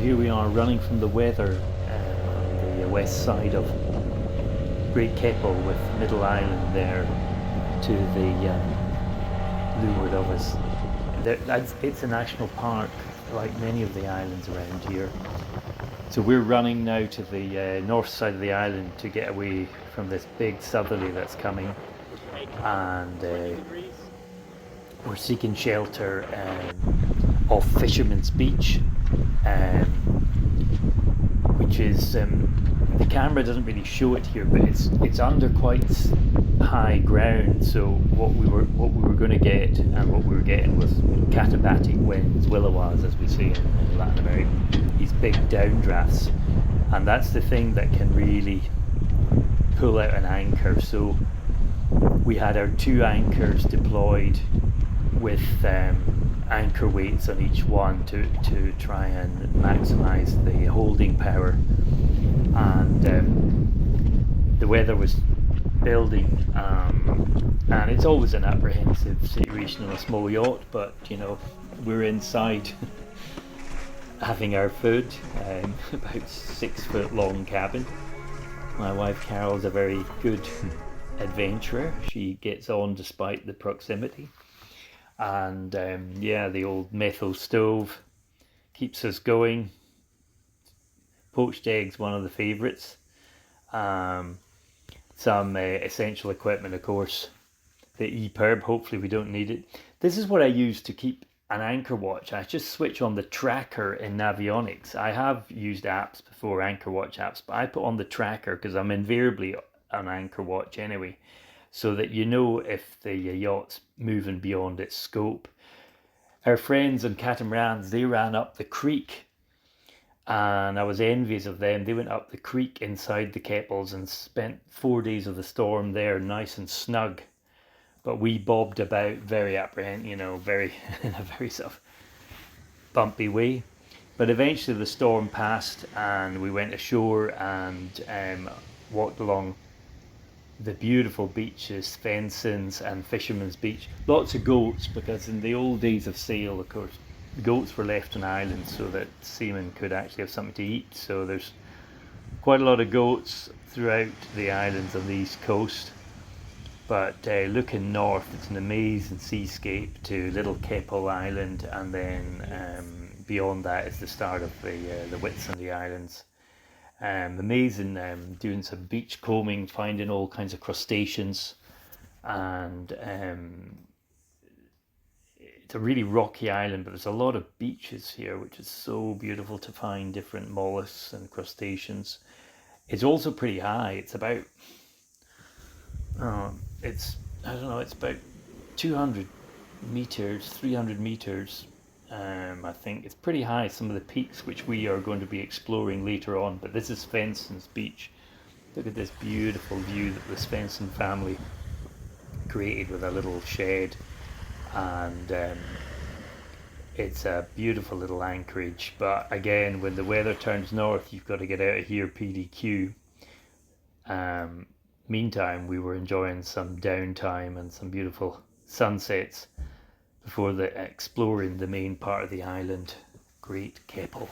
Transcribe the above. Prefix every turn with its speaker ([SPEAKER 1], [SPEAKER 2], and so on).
[SPEAKER 1] here we are running from the weather on the west side of Great Keppel, with Middle Island there to the leeward of us. It's a national park, like many of the islands around here. So we're running now to the north side of the island to get away from this big southerly that's coming, and we're seeking shelter off Fisherman's Beach, which is the camera doesn't really show it here, but it's under quite high ground. So what we were going to get, and what we were getting, was katabatic winds, willowas as we say in Latin America, these big downdrafts, and that's the thing that can really pull out an anchor. So we had our 2 anchors deployed with anchor weights on each one to try and maximize the holding power, and the weather was building, and it's always an apprehensive situation on a small yacht, but you know, we're inside having our food, about 6 foot long cabin. My wife Carol's a very good adventurer. She gets on despite the proximity, and yeah, the old methyl stove keeps us going. Poached eggs, one of the favourites. Some essential equipment, of course, the EPIRB. Hopefully we don't need it. This is what I use to keep an anchor watch. I just switch on the tracker in Navionics. I have used apps before, anchor watch apps, but I put on the tracker because I'm invariably on anchor watch anyway, so that you know if the yacht's moving beyond its scope. Our friends on catamarans, they ran up the creek, and I was envious of them. They went up the creek inside the Keppels and spent 4 days of the storm there, nice and snug. But we bobbed about very very in a very sort of bumpy way. But eventually the storm passed, and we went ashore and walked along the beautiful beaches, Fenson's and Fisherman's Beach. Lots of goats, because in the old days of sail, of course, the goats were left on islands so that seamen could actually have something to eat. So there's quite a lot of goats throughout the islands on the east coast. But looking north, it's an amazing seascape to Little Keppel Island, and then beyond that is the start of the Whitsunday Islands. Amazing, doing some beach combing, finding all kinds of crustaceans, and it's a really rocky island, but there's a lot of beaches here, which is so beautiful to find different mollusks and crustaceans. It's also pretty high. It's about it's about 200 meters, 300 meters. I think it's pretty high, some of the peaks which we are going to be exploring later on. But this is Fenson's Beach. Look at this beautiful view that the Svensson family created with a little shed, and it's a beautiful little anchorage. But again, when the weather turns north, you've got to get out of here PDQ. Meantime, we were enjoying some downtime and some beautiful sunsets before exploring the main part of the island, Great Keppel.